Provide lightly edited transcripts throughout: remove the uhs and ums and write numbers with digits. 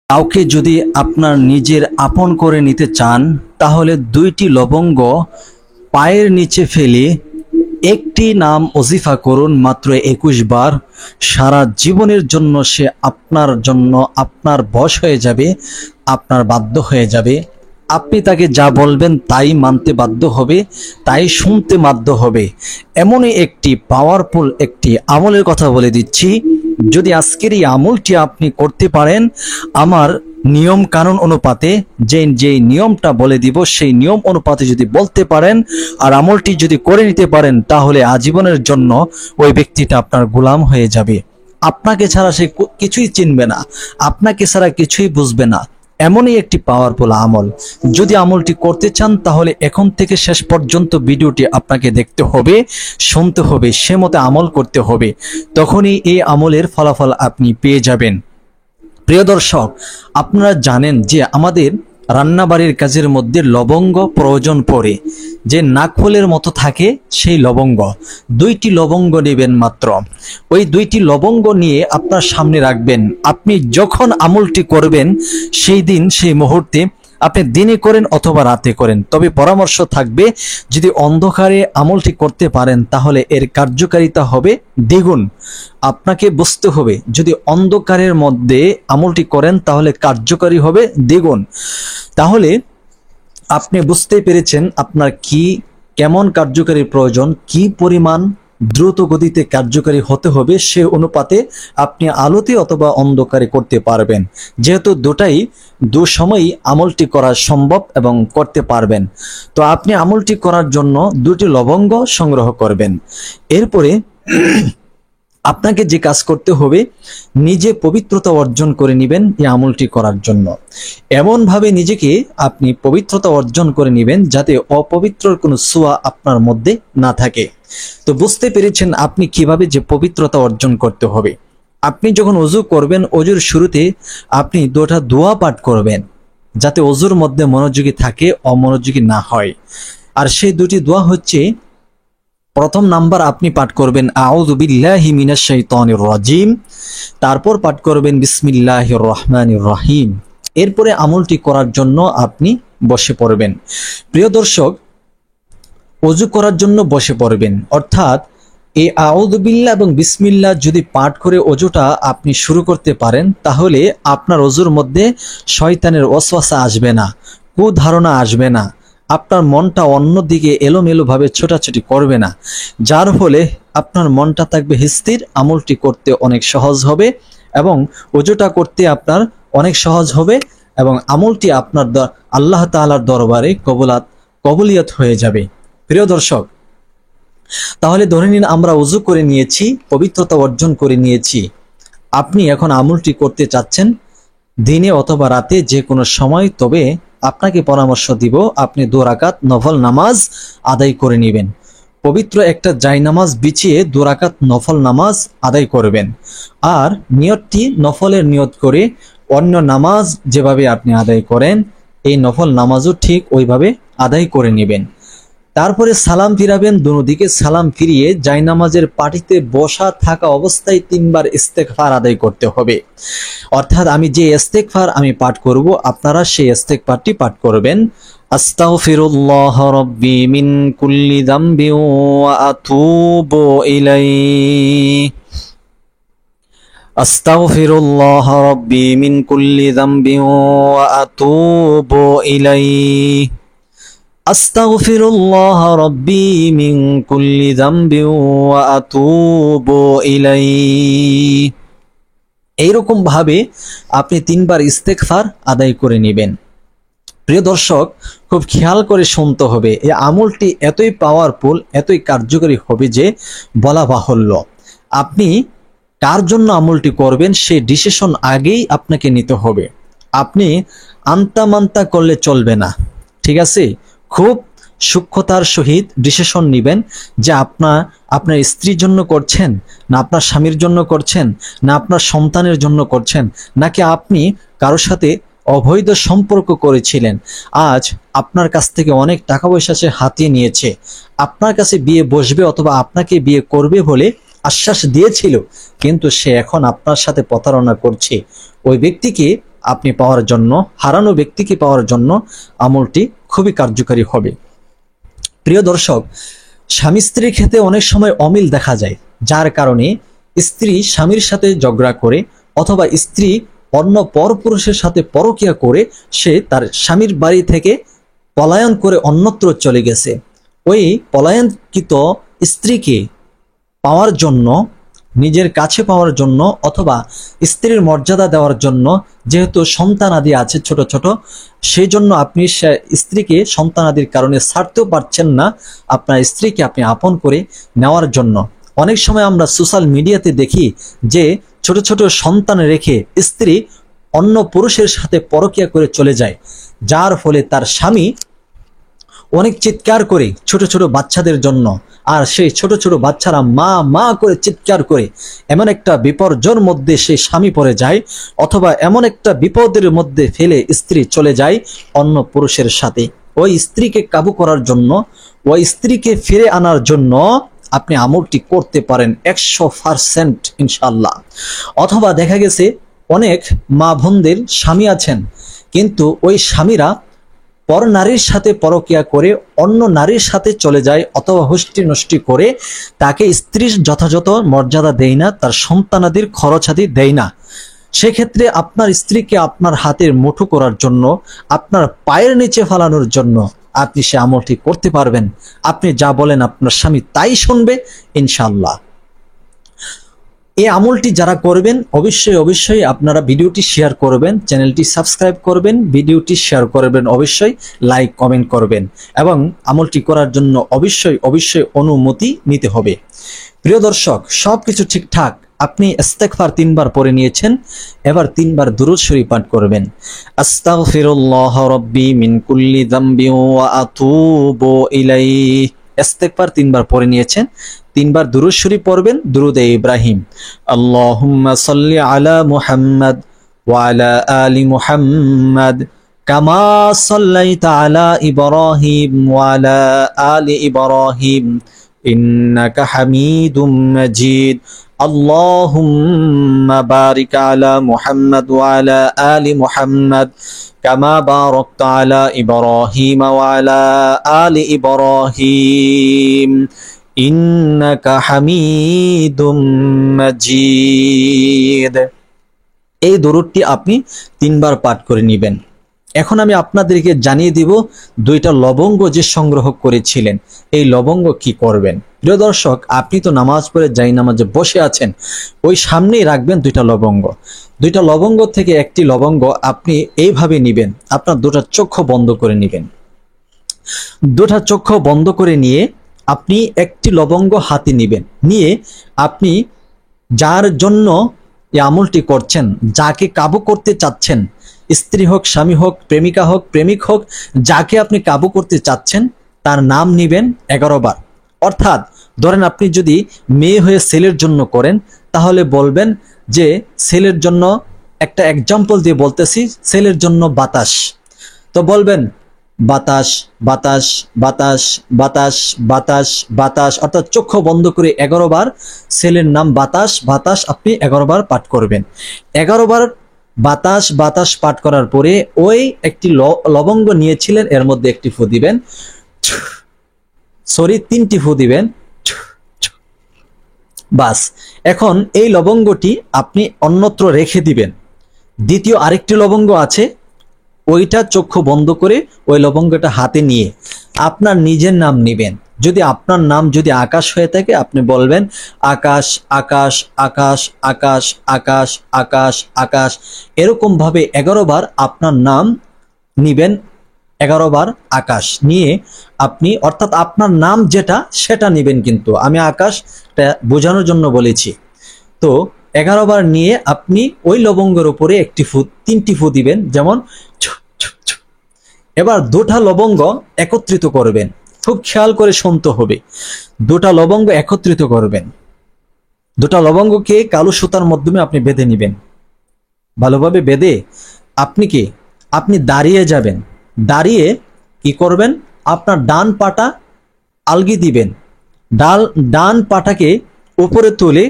কাউকে যদি আপনার নিজের আপন করে নিতে চান, তাহলে 2টি লবঙ্গ পায়ের নিচে ফেলে একটি নাম ওজিফা করুন মাত্র 21 বার। সারা জীবনের জন্য সে আপনার জন্য আপনার বশ হয়ে যাবে, আপনার বাধ্য হয়ে যাবে। আপনি তাকে যা বলবেন তাই মানতে বাধ্য হবে, তাই শুনতে বাধ্য হবে। এমনই একটি পাওয়ারফুল একটি আমলের কথা বলে দিচ্ছি। যদি আজকের এই আমলটি আপনি করতে পারেন, আমার নিয়ম কানুন অনুপাতে যে নিয়মটা বলে দিব সেই নিয়ম অনুপাতে যদি বলতে পারেন আর আমলটি যদি করে নিতে পারেন, তাহলে আজীবনের জন্য ওই ব্যক্তিটা আপনার গোলাম হয়ে যাবে। আপনাকে ছাড়া সে কিছুই চিনবে না, আপনাকে ছাড়া কিছুই বুঝবে না। এমনই একটি পাওয়ারফুল আমল। যদি আমলটি করতে চান, তাহলে এখন থেকে শেষ পর্যন্ত ভিডিওটি আপনাকে দেখতে হবে, শুনতে হবে, সে মতে আমল করতে হবে। তখনই এই আমলের ফলাফল আপনি পেয়ে যাবেন। প্রিয় দর্শক, আপনারা জানেন যে আমাদের রান্নাবাড়ির কাজের মধ্যে লবঙ্গ প্রয়োজন পড়ে, যে নাকফুলের মতো থাকে সেই লবঙ্গ। 2টি লবঙ্গ নেবেন মাত্র। ওই 2টি লবঙ্গ নিয়ে আপনার সামনে রাখবেন। আপনি যখন আমলটি করবেন সেই দিন সেই মুহূর্তে, আপনি দিনে করেন অথবা রাতে করেন, তবে পরামর্শ থাকবে যদি অন্ধকারে আমলটি করতে পারেন তাহলে এর কার্যকারিতা হবে দ্বিগুণ। আপনাকে বুঝতে হবে, যদি অন্ধকারের মধ্যে আমলটি করেন তাহলে কার্যকারী হবে দ্বিগুণ। তাহলে আপনি বুঝতে পেরেছেন আপনার কি কেমন কার্যকারী প্রয়োজন, কি পরিমাণ দ্রুত গতিতে কার্যকারী হতে হবে, সে অনুপাতে আপনি আলোতে অথবা অন্ধকারে করতে পারবেন। যেহেতু দু সময়ই আমলটি করা সম্ভব এবং করতে পারবেন, তো আপনি আমলটি করার জন্য 2টি লবঙ্গ সংগ্রহ করবেন। এরপরে আপনাকে যে কাজ করতে হবে, নিজে পবিত্রতা অর্জন করে নেবেন এই আমলটি করার জন্য। এমনভাবে নিজেকে আপনি পবিত্রতা অর্জন করে নেবেন যাতে অপবিত্রর কোনো ছোঁয়া আপনার মধ্যে না থাকে। তো বুঝতে পেরেছেন আপনি কিভাবে যে পবিত্রতা অর্জন করতে হবে। আপনি যখন ওযু করবেন, ওযুর শুরুতে আপনি 2টা দোয়া পাঠ করবেন যাতে ওযুর মধ্যে মনোযোগী থাকে, অমনোযোগী না হয়। আর সেই 2টি দোয়া হচ্ছে, প্রথম নাম্বার আপনি পাঠ করবেন আউযু বিল্লাহি মিনাশ শাইতানির রাজিম, তারপর পাঠ করবেন বিসমিল্লাহির রহমানির রহিম। এরপরে আমলটি করার জন্য আপনি বসে পড়বেন। প্রিয় দর্শক, ওযু করার জন্য বসে পড়বেন, অর্থাৎ এই আউযু বিল্লাহ এবং বিসমিল্লাহ যদি পাঠ করে ওযুটা আপনি শুরু করতে পারেন, তাহলে আপনার ওযুর মধ্যে শয়তানের ওয়াসওয়াসা আসবে না, কুধারণা আসবে না, আপনার মনটা অন্যদিকে এলোমেলোভাবে ছোটাছুটি করবে না, যার ফলে আপনার মনটা থাকবে স্থির। আমলটি করতে অনেক সহজ হবে এবং ওযুটা করতে আপনার অনেক সহজ হবে এবং আমলটি আপনার আল্লাহ তাআলার দরবারে কবুলিয়ত হয়ে যাবে। প্রিয় দর্শক, তাহলে ধরে নিন আমরা ওযু করে নিয়েছি, পবিত্রতা অর্জন করে নিয়েছি। আপনি এখন আমলটি করতে চাচ্ছেন দিনে অথবা রাতে, যে কোনো সময়। তবে আপনাকে পরামর্শ দিব আপনি 2 রাকাত নফল নামাজ আদায় করে নেবেন। পবিত্র একটা জায়নামাজ বিছিয়ে 2 রাকাত নফল নামাজ আদায় করবেন। আর নিয়তটি নফলের নিয়ত করে অন্য নামাজ যেভাবে আপনি আদায় করেন এই নফল নামাজও ঠিক ওইভাবে আদায় করে নেবেন। তারপরে সালাম ফিরাবেন, দুদিকে সালাম ফিরিয়ে জায়নামাজের পাটিতে বসা থাকা অবস্থায় 3 বার ইস্তেগফার আদায় করতে হবে। অর্থাৎ আমি যে ইস্তেগফার আমি পাঠ করব, আপনারা সেই ইস্তেগফারটি পাঠ করবেন। আস্তাগফিরুল্লাহ রাব্বি মিন কুল্লি যামবি ওয়া আতুবু ইলাইহি। আস্তাগফিরুল্লাহ রাব্বি মিন কুল্লি যামবি ওয়া আতুবু ইলাইহি। আস্তাগফিরুল্লাহ রাব্বি মিন কুল্লি যামবি ওয়া আতুবু ইলাইহি। এইরকম ভাবে আপনি 3 বার ইস্তেগফার আদায় করে নেবেন। প্রিয় দর্শক, খুব খেয়াল করে শুনতে হবে। এই আমলটি এতই পাওয়ারফুল, এতই কার্যকরী হবে যে বলা বাহুল্য। আপনি কার জন্য আমলটি করবেন সেই ডিসিশন আগেই আপনাকে নিতে হবে। আপনি আন্তা মান্তা করলে চলবে না, ঠিক আছে? খুব সূক্ষ্মতার সহিত ডিসিশন নেবেন যে আপনার স্ত্রীর জন্য করছেন, না আপনার স্বামীর জন্য করছেন, না আপনার সন্তানের জন্য করছেন, নাকি আপনি কারোর সাথে অবৈধ সম্পর্ক করেছিলেন। আজ আপনার কাছ থেকে অনেক টাকা পয়সা সে হাতিয়ে নিয়েছে, আপনার কাছে বিয়ে বসবে অথবা আপনাকে বিয়ে করবে বলে আশ্বাস দিয়েছিল, কিন্তু সে এখন আপনার সাথে প্রতারণা করছে। ওই ব্যক্তিকে আপনি পাওয়ার জন্য, হারানো ব্যক্তিকে পাওয়ার জন্য আমলটি খুবই কার্যকারী হবে। প্রিয় দর্শক, স্বামী স্ত্রীর ক্ষেত্রে অনেক সময় অমিল দেখা যায়, যার কারণে স্ত্রী স্বামীর সাথে ঝগড়া করে অথবা স্ত্রী অন্য পরপুরুষের সাথে পরকীয়া করে সে তার স্বামীর বাড়ি থেকে পলায়ন করে অন্যত্র চলে গেছে। ওই পলায়নকৃত স্ত্রীকে পাওয়ার জন্য, নিজের কাছে পাওয়ার জন্য অথবা স্ত্রীর মর্যাদা দেওয়ার জন্য, যেহেতু সন্তানাদি আছে ছোট ছোট, সেই জন্য আপনি স্ত্রীকে সন্তানাদির কারণে ছাড়তেও পারছেন না, আপনার স্ত্রীকে আপনি আপন করে নেওয়ার জন্য। অনেক সময় আমরা সোশ্যাল মিডিয়াতে দেখি যে ছোট ছোট সন্তান রেখে স্ত্রী অন্য পুরুষের সাথে পরকীয়া করে চলে যায়, যার ফলে তার স্বামী অনেক চিৎকার করে ছোট ছোট বাচ্চাদের জন্য, আর সেই ছোট ছোট বাচ্চারা মা মা করে চিৎকার করে এমন একটা বিপর্যয়ের মধ্যে সেই স্বামী পড়ে যায়, অথবা এমন একটা বিপদের মধ্যে ফেলে স্ত্রী চলে যায় অন্য পুরুষের সাথে। ওই স্ত্রীকে কাবু করার জন্য, ওই স্ত্রীকে ফিরে আনার জন্য আপনি আমলটি করতে পারেন 100% ইনশাআল্লাহ। অথবা দেখা গেছে অনেক মা বোনদের স্বামী আছেন, কিন্তু ওই স্বামীরা পর নারীর সাথে পরকীয়া করে অন্য নারীর সাথে চলে যায় অথবা হুষ্টি নষ্টি করে তাকে স্ত্রীর যথাযথ মর্যাদা দেয় না, তার সন্তানাদির খরচাদি দেয় না। সেক্ষেত্রে আপনার স্ত্রীকে আপনার হাতের মুঠো করার জন্য, আপনার পায়ের নিচে ফালানোর জন্য আপনি সে আমলটি করতে পারবেন। আপনি যা বলেন আপনার স্বামী তাই শুনবে ইনশাআল্লাহ। এই আমলটি যারা করবেন অবশ্যই অবশ্যই আপনারা ভিডিওটি শেয়ার করবেন, চ্যানেলটি সাবস্ক্রাইব করবেন, ভিডিওটি শেয়ার করবেন, অবশ্যই লাইক কমেন্ট করবেন, এবং আমলটি করার জন্য অবশ্যই অবশ্যই অনুমতি নিতে হবে। প্রিয় দর্শক, সবকিছু ঠিকঠাক, আপনি ইস্তেগফার 3 বার পড়ে নিয়েছেন, এবার 3 বার দুরূদ শরীফ পাঠ করবেন। আস্তাগফিরুল্লাহ রাব্বি মিন কুল্লি যামবি ওয়া আতুবু ইলাইহি। ইস্তেগফার 3 বার পড়ে নিয়েছেন, 3 বার দুরূদ শরীফ পড়বেন, দুরূদে ইব্রাহিম। আল্লাহুম্মা সাল্লি আলা মুহাম্মাদ ওয়া আলা আলি মুহাম্মাদ কামা সাল্লাইতা আলা ইব্রাহিম ওয়া আলা আলি ইব্রাহিম ইন্নাকা হামিদুম মাজিদ। আল্লাহুম্মা বারিক আলা মুহাম্মাদ ওয়া আলা আলি মুহাম্মাদ কামা বারাকতা আলা ইব্রাহিম ওয়া আলা আলি ইব্রাহিম ইন্নাকা হামিদুম মাজিদ। এই দরুদটি আপনি 3 বার পাঠ করে নেবেন। এখন আমি আপনাদেরকে জানিয়ে দিব 2টা লবঙ্গ যে সংগ্রহ করেছিলেন, এই লবঙ্গ কি করবেন। প্রিয় দর্শক, আপনি তো নামাজ পড়ে যাই নামাজে বসে আছেন, ওই সামনেই রাখবেন 2টা লবঙ্গ। 2টা লবঙ্গ থেকে একটি লবঙ্গ আপনি এইভাবে নেবেন, আপনার 2টা চক্ষু বন্ধ করে নেবেন। 2টা চক্ষু বন্ধ করে নিয়ে আপনি একটি লবঙ্গ হাতে নেবেন, নিয়ে আপনি যার জন্য এই আমলটি করছেন, যাকে কাবু করতে চাচ্ছেন, স্ত্রী হোক, স্বামী হোক, প্রেমিকা হোক, প্রেমিক হোক, যাকে আপনি কাবু করতে চাচ্ছেন তার নাম নেবেন 11 বার। অর্থাৎ ধরেন আপনি যদি মেয়ে হয়ে ছেলের জন্য করেন, তাহলে বলবেন যে ছেলের জন্য, একটা এক্সাম্পল দিয়ে বলতেছি, ছেলের জন্য বাতাস, তো বলবেন বাতাস বাতাস বাতাস বাতাস বাতাস বাতাস, অর্থাৎ চক্ষু বন্ধ করে 11 বার ছেলের নাম বাতাস বাতাস আপনি 11 বার পাঠ করবেন। 11 বার বাতাস বাতাস পাঠ করার পরে ওই একটি লবঙ্গ নিয়েছিলেন, এর মধ্যে একটি ফু দিবেন, সরি 3টি ফু দিবেন, বাস। এখন এই লবঙ্গটি আপনি অন্যত্র রেখে দিবেন। দ্বিতীয় আরেকটি লবঙ্গ আছে, ওইটা চক্ষু বন্ধ করে ওই লবঙ্গটা হাতে নিয়ে আপনার নিজের নাম নেবেন। যদি আপনার নাম যদি আকাশ হয়ে থাকে আপনি বলবেন আকাশ আকাশ আকাশ আকাশ আকাশ আকাশ আকাশ, এরকম ভাবে 11 বার আপনার নাম নিবেন। 11 বার আকাশ নিয়ে আপনি, অর্থাৎ আপনার নাম যেটা সেটা নিবেন, কিন্তু আমি আকাশটা বোঝানোর জন্য বলেছি। তো 11 বার নিয়ে আপনি ওই লবঙ্গের উপরে একটি ফু, 3টি ফু দিবেন, যেমন। এবার 2টা লবঙ্গ একত্রিত করবেন, খুব খেয়াল করে শুনতে হবে। 2টা লবঙ্গ একত্রিত করবেন, 2টা লবঙ্গকে কালো সুতার মাধ্যমে আপনি বেঁধে নেবেন। ভালোভাবে বেঁধে আপনি দাঁড়িয়ে যাবেন। দাঁড়িয়ে কি করবেন, আপনার ডান পাটা আলগি দিবেন, ডান পাটাকে উপরে তুলে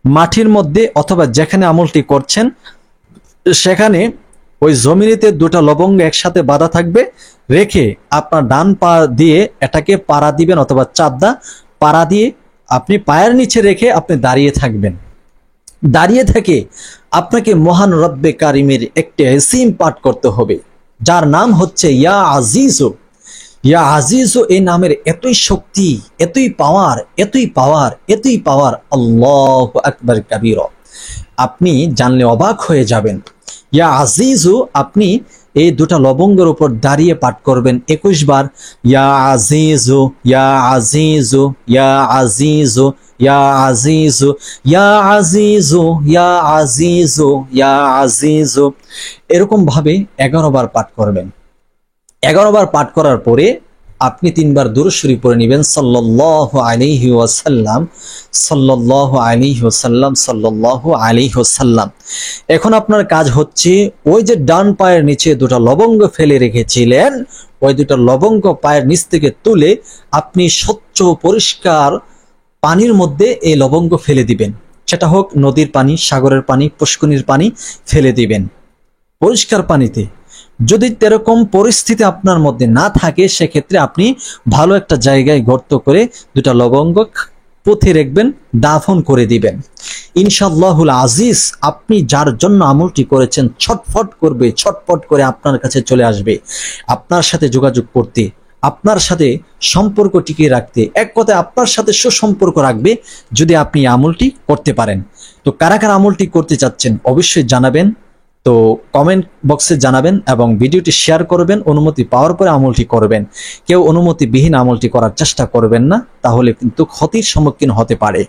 মাটির মধ্যে অথবা যেখানে আমলটি করছেন সেখানে ওই জমিনিতে দুটা লবঙ্গ একসাথে বাঁধা থাকবে, রেখে আপনার ডান পা দিয়ে এটাকে পাড়া দিবেন অথবা চাপদা পাড়া দিয়ে আপনি পায়ের নিচে রেখে আপনি দাঁড়িয়ে থাকবেন। দাঁড়িয়ে থেকে আপনাকে মহান রব্বে কারিমের একটি ইসিম পাঠ করতে হবে, যার নাম হচ্ছে ইয়া আজিজু। ইয়া আজিজু এই নামের এতই শক্তি, এতই পাওয়ার, এতই পাওয়ার, এতই পাওয়ার, আল্লাহু আকবার কাবীরা, আপনি জানলে অবাক হয়ে যাবেন। ইয়া আজিজু আপনি এই দুটা লবঙ্গের উপর দাঁড়িয়ে পাঠ করবেন 21 বার। ইয়া আজিজু, ইয়া আজিজু, ইয়া আজিজু, ইয়া আজিজু, ইয়া আজিজু, ইয়া আজিজু, ইয়া আজিজু, এরকম ভাবে 11 বার পাঠ করবেন। 11 বার পাঠ করার পরে আপনি 3 বার দুরূদ শরীফ পড়ে নেবেন সাল্লাল্লাহু আলাইহি ওয়াসাল্লাম, সাল্লাল্লাহু আলাইহি ওয়াসাল্লাম, সাল্লাল্লাহু আলাইহি ওয়াসাল্লাম। এখন আপনার কাজ হচ্ছে ওই যে ডান পায়ের নিচে দুটা লবঙ্গ ফেলে রেখেছিলেন, ওই দুটা লবঙ্গ পায়ের নিচ থেকে তুলে আপনি স্বচ্ছ পরিষ্কার পানির মধ্যে এই লবঙ্গ ফেলে দিবেন। সেটা হোক নদীর পানি, সাগরের পানি, পুষ্করিণীর পানি, ফেলে দিবেন পরিষ্কার পানিতে। যদি এরকম পরিস্থিতি আপনার মধ্যে না থাকে, সেক্ষেত্রে আপনি ভালো একটা জায়গায় গর্ত করে দুটা লবঙ্গ পুঁতে রাখবেন, দাফন করে দিবেন। ইনশাআল্লাহুল আজিজ আপনি যার জন্য আমলটি করেছেন ছটফট করবে, ছটফট করে আপনার কাছে চলে আসবে, আপনার সাথে যোগাযোগ করতে, আপনার সাথে সম্পর্ক টিকিয়ে রাখতে, এক কথায় আপনার সাথে সুসম্পর্ক রাখবে যদি আপনি আমলটি করতে পারেন। তো কারা কারা আমলটি করতে চাচ্ছেন অবশ্যই জানাবেন, তো কমেন্ট বক্সে জানাবেন এবং ভিডিওটি শেয়ার করবেন। অনুমতি পাওয়ার পরে আমলটি করবেন। কেউ অনুমতিবিহীন আমলটি করার চেষ্টা করবেন না, তাহলে কিন্তু ক্ষতির সম্মুখীন হতে পারে।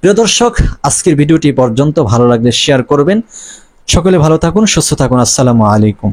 প্রিয় দর্শক, আজকের ভিডিওটি পর্যন্ত, ভালো লাগলে শেয়ার করবেন। সকলে ভালো থাকুন, সুস্থ থাকুন। আসসালামু আলাইকুম।